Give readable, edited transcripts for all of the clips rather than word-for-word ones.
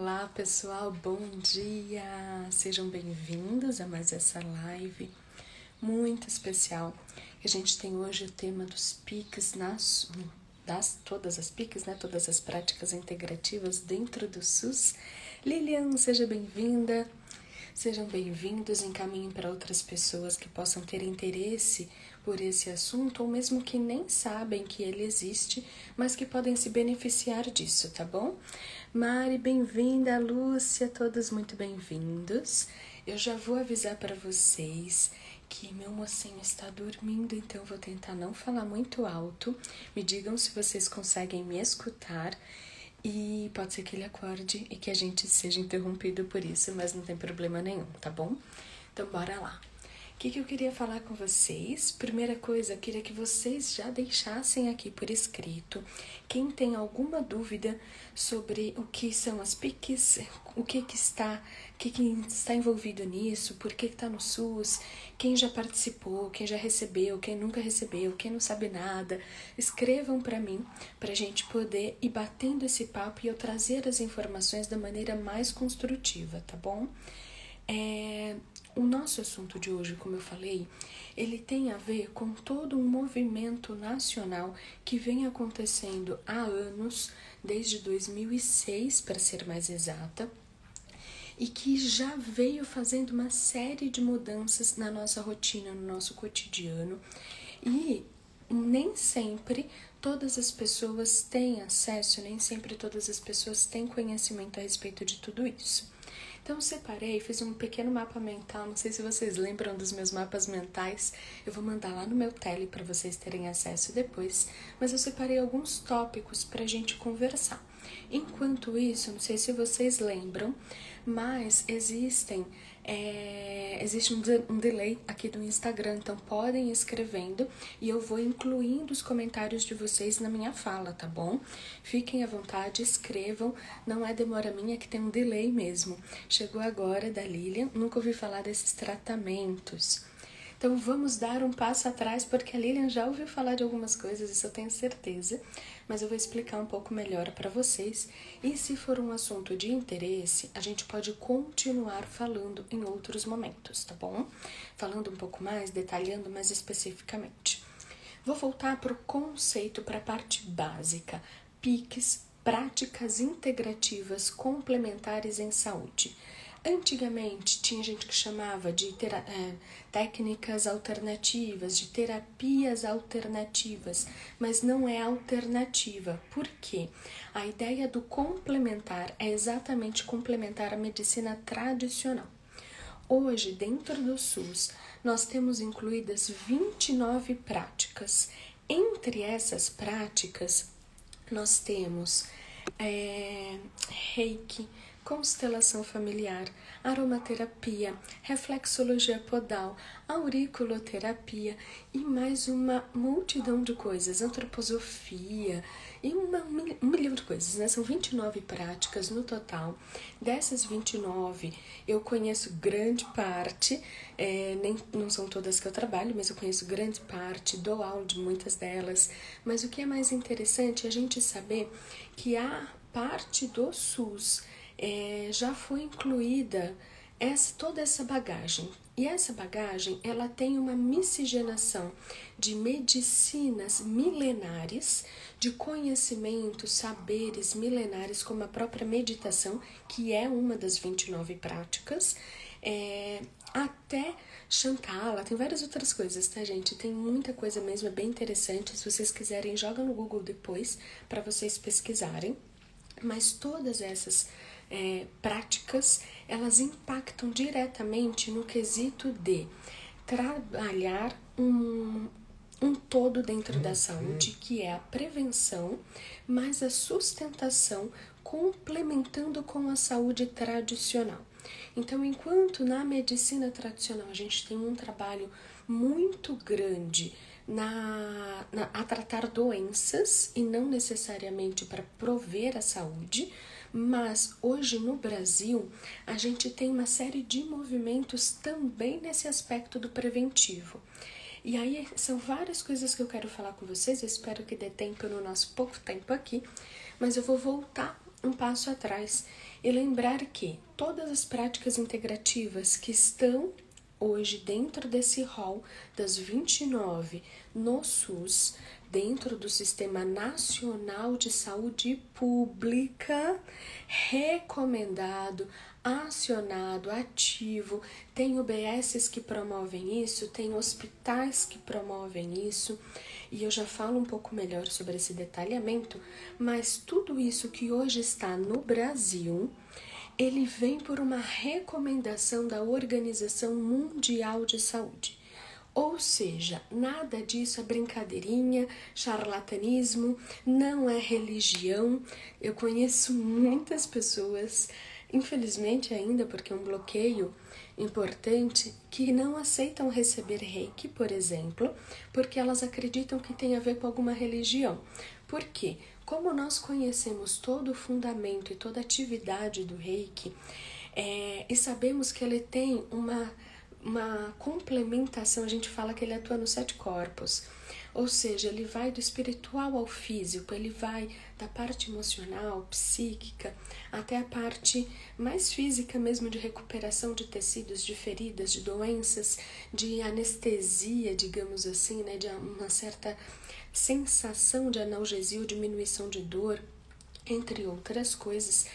Olá pessoal, bom dia! Sejam bem-vindos a mais essa live muito especial. A gente tem hoje o tema dos PICs, todas as PICs, né? Todas as práticas integrativas dentro do SUS. Lilian, seja bem-vinda! Sejam bem-vindos, encaminhem para outras pessoas que possam ter interesse por esse assunto ou mesmo que nem sabem que ele existe, mas que podem se beneficiar disso, tá bom? Mari, bem-vinda, Lúcia, todos muito bem-vindos. Eu já vou avisar para vocês que meu mocinho está dormindo, então eu vou tentar não falar muito alto. Me digam se vocês conseguem me escutar. E pode ser que ele acorde e que a gente seja interrompido por isso, mas não tem problema nenhum, tá bom? Então, bora lá. O que eu queria falar com vocês? Primeira coisa, eu queria que vocês já deixassem aqui por escrito. Quem tem alguma dúvida sobre o que são as PICs, o que está envolvido nisso, por que está no SUS, quem já participou, quem já recebeu, quem nunca recebeu, quem não sabe nada, escrevam para mim, para a gente poder ir batendo esse papo e eu trazer as informações da maneira mais construtiva, tá bom? O nosso assunto de hoje, como eu falei, ele tem a ver com todo um movimento nacional que vem acontecendo há anos, desde 2006, para ser mais exata, e que já veio fazendo uma série de mudanças na nossa rotina, no nosso cotidiano, e nem sempre todas as pessoas têm acesso, nem sempre todas as pessoas têm conhecimento a respeito de tudo isso. Então, eu separei, fiz um pequeno mapa mental, não sei se vocês lembram dos meus mapas mentais, eu vou mandar lá no meu tele para vocês terem acesso depois, mas eu separei alguns tópicos para a gente conversar. Enquanto isso, não sei se vocês lembram, mas existe um delay aqui do Instagram, então podem ir escrevendo e eu vou incluindo os comentários de vocês na minha fala, tá bom? Fiquem à vontade, escrevam, não é demora minha que tem um delay mesmo. Chegou agora da Lilian, nunca ouvi falar desses tratamentos. Então vamos dar um passo atrás, porque a Lilian já ouviu falar de algumas coisas, isso eu tenho certeza, mas eu vou explicar um pouco melhor para vocês. E se for um assunto de interesse, a gente pode continuar falando em outros momentos, tá bom? Falando um pouco mais, detalhando mais especificamente. Vou voltar para o conceito, para a parte básica, PICs, práticas integrativas complementares em saúde. Antigamente, tinha gente que chamava de técnicas alternativas, de terapias alternativas, mas não é alternativa. Por quê? A ideia do complementar é exatamente complementar a medicina tradicional. Hoje, dentro do SUS, nós temos incluídas 29 práticas. Entre essas práticas, nós temos Reiki, constelação familiar, aromaterapia, reflexologia podal, auriculoterapia e mais uma multidão de coisas, antroposofia e um milhão de coisas, né? São 29 práticas no total. Dessas 29, eu conheço grande parte, não são todas que eu trabalho, mas eu conheço grande parte, dou aula de muitas delas. Mas o que é mais interessante é a gente saber que a parte do SUS já foi incluída toda essa bagagem. E essa bagagem, ela tem uma miscigenação de medicinas milenares, de conhecimentos, saberes milenares, como a própria meditação, que é uma das 29 práticas, até Shantala, tem várias outras coisas, tá, gente? Tem muita coisa mesmo, é bem interessante. Se vocês quiserem, joga no Google depois, para vocês pesquisarem. Mas todas essas práticas, elas impactam diretamente no quesito de trabalhar um todo dentro da saúde, que é a prevenção, mas a sustentação complementando com a saúde tradicional. Então, enquanto na medicina tradicional a gente tem um trabalho muito grande a tratar doenças e não necessariamente para prover a saúde, mas hoje no Brasil a gente tem uma série de movimentos também nesse aspecto do preventivo. E aí são várias coisas que eu quero falar com vocês, eu espero que dê tempo no nosso pouco tempo aqui, mas eu vou voltar um passo atrás e lembrar que todas as práticas integrativas que estão hoje dentro desse rol das 29 no SUS, dentro do Sistema Nacional de Saúde Pública, recomendado, acionado, ativo, tem UBSs que promovem isso, tem hospitais que promovem isso, e eu já falo um pouco melhor sobre esse detalhamento, mas tudo isso que hoje está no Brasil, ele vem por uma recomendação da Organização Mundial de Saúde. Ou seja, nada disso é brincadeirinha, charlatanismo, não é religião. Eu conheço muitas pessoas, infelizmente ainda porque é um bloqueio importante, que não aceitam receber reiki, por exemplo, porque elas acreditam que tem a ver com alguma religião. Por quê? Como nós conhecemos todo o fundamento e toda a atividade do reiki, e sabemos que ele tem uma complementação, a gente fala que ele atua nos 7 corpos, ou seja, ele vai do espiritual ao físico, ele vai da parte emocional, psíquica, até a parte mais física mesmo, de recuperação de tecidos, de feridas, de doenças, de anestesia, digamos assim, né, de uma certa sensação de analgesia ou diminuição de dor, entre outras coisas.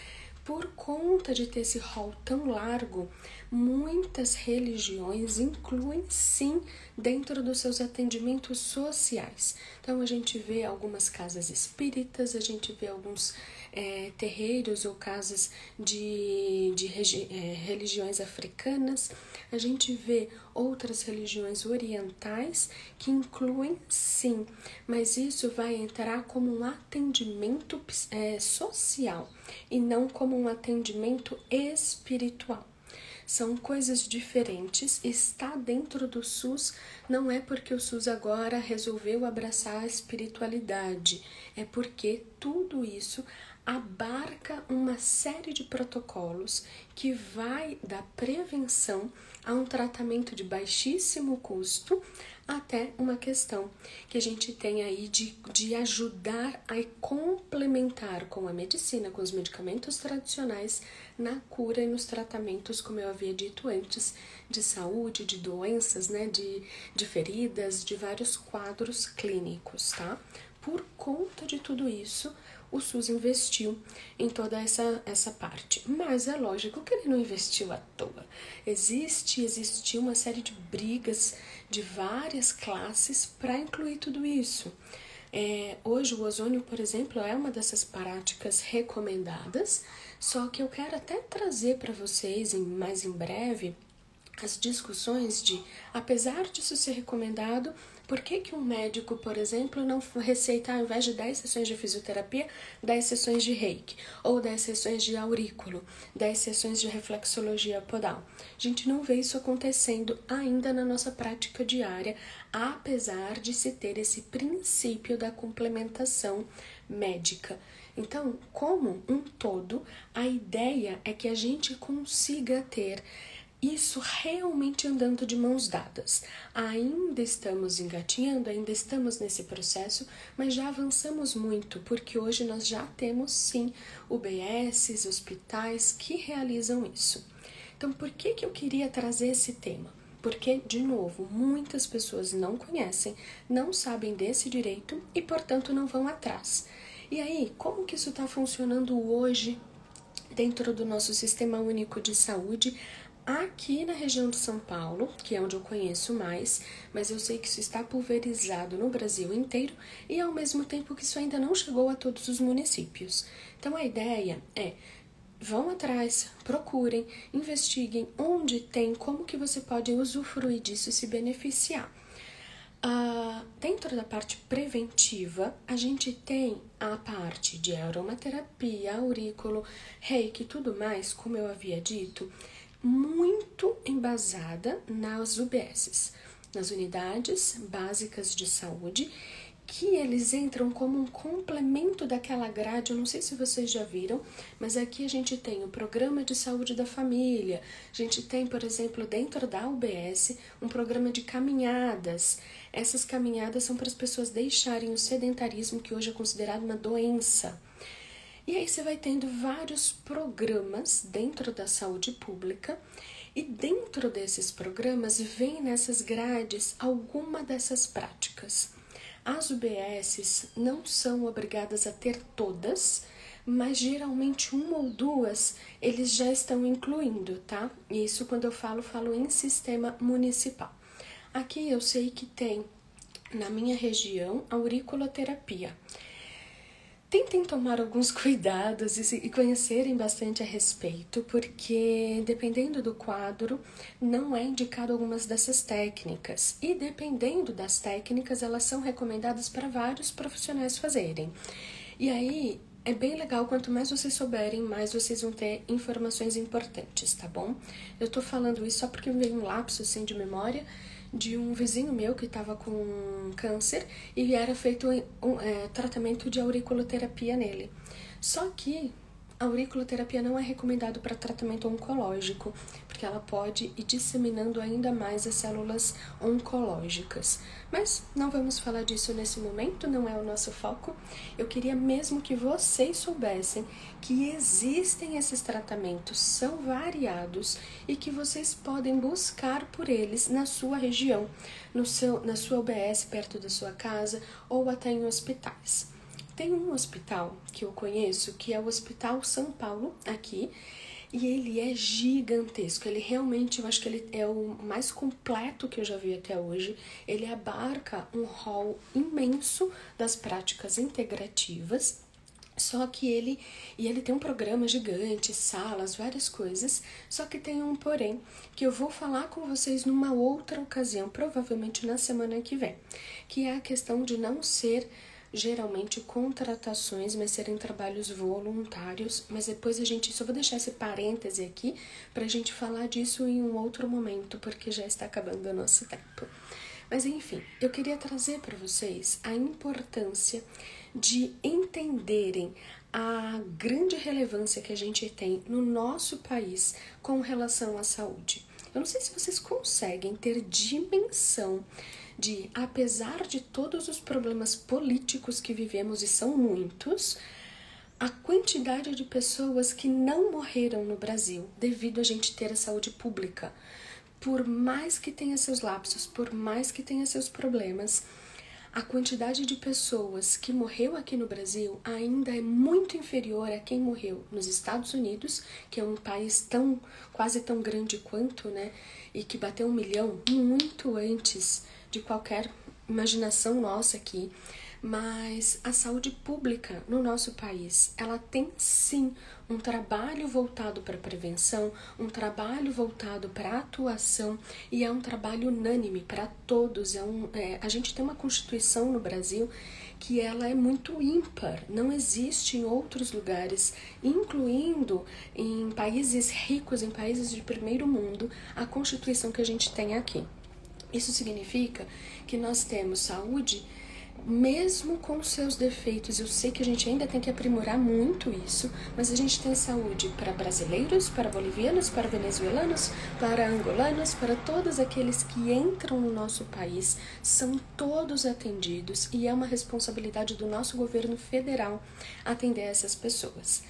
Por conta de ter esse rol tão largo, muitas religiões incluem sim dentro dos seus atendimentos sociais. Então a gente vê algumas casas espíritas, a gente vê alguns terreiros ou casas de religiões africanas, a gente vê outras religiões orientais que incluem sim, mas isso vai entrar como um atendimento social e não como um atendimento espiritual. São coisas diferentes, está dentro do SUS, não é porque o SUS agora resolveu abraçar a espiritualidade, é porque tudo isso abarca uma série de protocolos que vai da prevenção a um tratamento de baixíssimo custo até uma questão que a gente tem aí de ajudar a complementar com a medicina, com os medicamentos tradicionais na cura e nos tratamentos, como eu havia dito antes, de saúde, de doenças, né, de feridas, de vários quadros clínicos, tá? Por conta de tudo isso, o SUS investiu em toda essa parte. Mas é lógico que ele não investiu à toa. Existiu uma série de brigas de várias classes para incluir tudo isso. Hoje o ozônio, por exemplo, é uma dessas práticas recomendadas, só que eu quero até trazer para vocês mais em breve as discussões de, apesar disso ser recomendado, por que um médico, por exemplo, não receita, ao invés de 10 sessões de fisioterapia, 10 sessões de reiki, ou 10 sessões de aurículo, 10 sessões de reflexologia podal? A gente não vê isso acontecendo ainda na nossa prática diária, apesar de se ter esse princípio da complementação médica. Então, como um todo, a ideia é que a gente consiga ter isso realmente andando de mãos dadas. Ainda estamos engatinhando, ainda estamos nesse processo, mas já avançamos muito, porque hoje nós já temos sim UBSs, hospitais que realizam isso. Então, por que eu queria trazer esse tema? Porque, de novo, muitas pessoas não conhecem, não sabem desse direito e, portanto, não vão atrás. E aí, como que isso está funcionando hoje dentro do nosso Sistema Único de Saúde, aqui na região de São Paulo, que é onde eu conheço mais, mas eu sei que isso está pulverizado no Brasil inteiro e ao mesmo tempo que isso ainda não chegou a todos os municípios. Então a ideia é, vão atrás, procurem, investiguem onde tem, como que você pode usufruir disso e se beneficiar. Dentro da parte preventiva, a gente tem a parte de aromaterapia, aurículo, reiki e tudo mais, como eu havia dito, muito embasada nas UBSs, nas unidades básicas de saúde, que eles entram como um complemento daquela grade. Eu não sei se vocês já viram, mas aqui a gente tem o programa de saúde da família, a gente tem, por exemplo, dentro da UBS, um programa de caminhadas. Essas caminhadas são para as pessoas deixarem o sedentarismo, que hoje é considerado uma doença. E aí você vai tendo vários programas dentro da saúde pública e dentro desses programas vem nessas grades alguma dessas práticas. As UBSs não são obrigadas a ter todas, mas geralmente uma ou duas eles já estão incluindo, tá? Isso quando eu falo em sistema municipal. Aqui eu sei que tem, na minha região, auriculoterapia. Tentem tomar alguns cuidados e conhecerem bastante a respeito, porque dependendo do quadro, não é indicado algumas dessas técnicas. E dependendo das técnicas, elas são recomendadas para vários profissionais fazerem. E aí, é bem legal, quanto mais vocês souberem, mais vocês vão ter informações importantes, tá bom? Eu tô falando isso só porque veio um lapso assim de memória de um vizinho meu que estava com câncer e era feito tratamento de auriculoterapia nele. Só que a auriculoterapia não é recomendado para tratamento oncológico, porque ela pode ir disseminando ainda mais as células oncológicas. Mas não vamos falar disso nesse momento, não é o nosso foco. Eu queria mesmo que vocês soubessem que existem esses tratamentos, são variados e que vocês podem buscar por eles na sua região, na sua UBS perto da sua casa ou até em hospitais. Tem um hospital que eu conheço, que é o Hospital São Paulo, aqui, e ele é gigantesco. Ele realmente, eu acho que ele é o mais completo que eu já vi até hoje. Ele abarca um hall imenso das práticas integrativas. Só que ele tem um programa gigante, salas, várias coisas, só que tem um porém, que eu vou falar com vocês numa outra ocasião, provavelmente na semana que vem, que é a questão de não ser geralmente contratações, mas serem trabalhos voluntários, mas depois só vou deixar esse parêntese aqui pra gente falar disso em um outro momento, porque já está acabando o nosso tempo. Mas enfim, eu queria trazer para vocês a importância de entenderem a grande relevância que a gente tem no nosso país com relação à saúde. Eu não sei se vocês conseguem ter dimensão de, apesar de todos os problemas políticos que vivemos, e são muitos, a quantidade de pessoas que não morreram no Brasil devido a gente ter a saúde pública. Por mais que tenha seus lapsos, por mais que tenha seus problemas, a quantidade de pessoas que morreu aqui no Brasil ainda é muito inferior a quem morreu nos Estados Unidos, que é um país quase tão grande quanto, né? E que bateu 1 milhão muito antes de qualquer imaginação nossa aqui. Mas a saúde pública no nosso país, ela tem sim um trabalho voltado para a prevenção, um trabalho voltado para a atuação e é um trabalho unânime para todos. A gente tem uma Constituição no Brasil que ela é muito ímpar, não existe em outros lugares, incluindo em países ricos, em países de primeiro mundo, a Constituição que a gente tem aqui. Isso significa que nós temos saúde mesmo com seus defeitos. Eu sei que a gente ainda tem que aprimorar muito isso, mas a gente tem saúde para brasileiros, para bolivianos, para venezuelanos, para angolanos, para todos aqueles que entram no nosso país, são todos atendidos e é uma responsabilidade do nosso governo federal atender essas pessoas.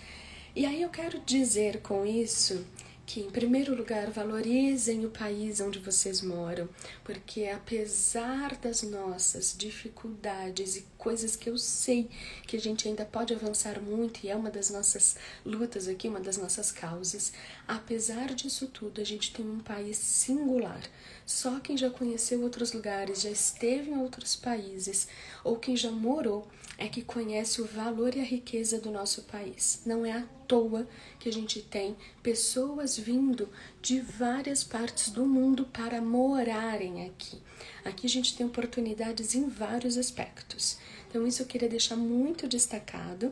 E aí eu quero dizer com isso que, em primeiro lugar, valorizem o país onde vocês moram, porque apesar das nossas dificuldades e coisas que eu sei que a gente ainda pode avançar muito, e é uma das nossas lutas aqui, uma das nossas causas, apesar disso tudo, a gente tem um país singular. Só quem já conheceu outros lugares, já esteve em outros países, ou quem já morou, é que conhece o valor e a riqueza do nosso país. Não é à toa que a gente tem pessoas vindo de várias partes do mundo para morarem aqui. Aqui a gente tem oportunidades em vários aspectos. Então isso eu queria deixar muito destacado.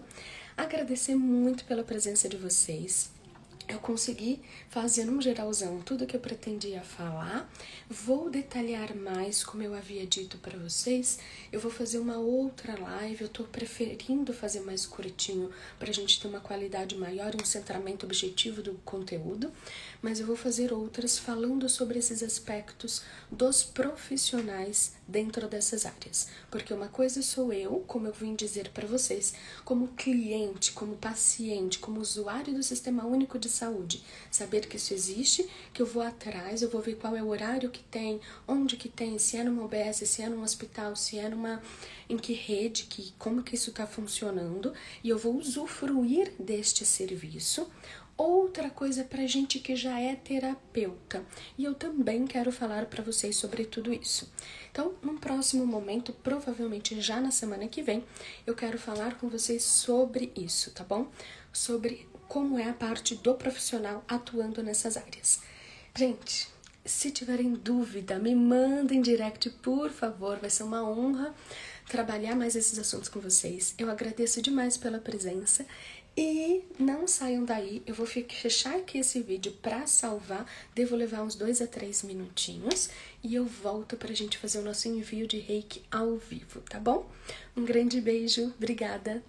Agradecer muito pela presença de vocês. Eu consegui fazer num geralzão tudo que eu pretendia falar. Vou detalhar mais, como eu havia dito para vocês. Eu vou fazer uma outra live, eu tô preferindo fazer mais curtinho para a gente ter uma qualidade maior e um centramento objetivo do conteúdo. Mas eu vou fazer outras falando sobre esses aspectos dos profissionais dentro dessas áreas. Porque uma coisa sou eu, como eu vim dizer para vocês, como cliente, como paciente, como usuário do Sistema Único de Saúde, saber que isso existe, que eu vou atrás, eu vou ver qual é o horário que tem, onde que tem, se é numa UBS, se é num hospital, se é em que rede, como que isso está funcionando, e eu vou usufruir deste serviço. Outra coisa para gente que já é terapeuta, e eu também quero falar para vocês sobre tudo isso. Então, num próximo momento, provavelmente já na semana que vem, eu quero falar com vocês sobre isso, tá bom? Sobre como é a parte do profissional atuando nessas áreas. Gente, se tiverem dúvida, me mandem direct, por favor, vai ser uma honra trabalhar mais esses assuntos com vocês. Eu agradeço demais pela presença e não saiam daí, eu vou fechar aqui esse vídeo para salvar, devo levar uns 2 a 3 minutinhos e eu volto pra gente fazer o nosso envio de reiki ao vivo, tá bom? Um grande beijo, obrigada!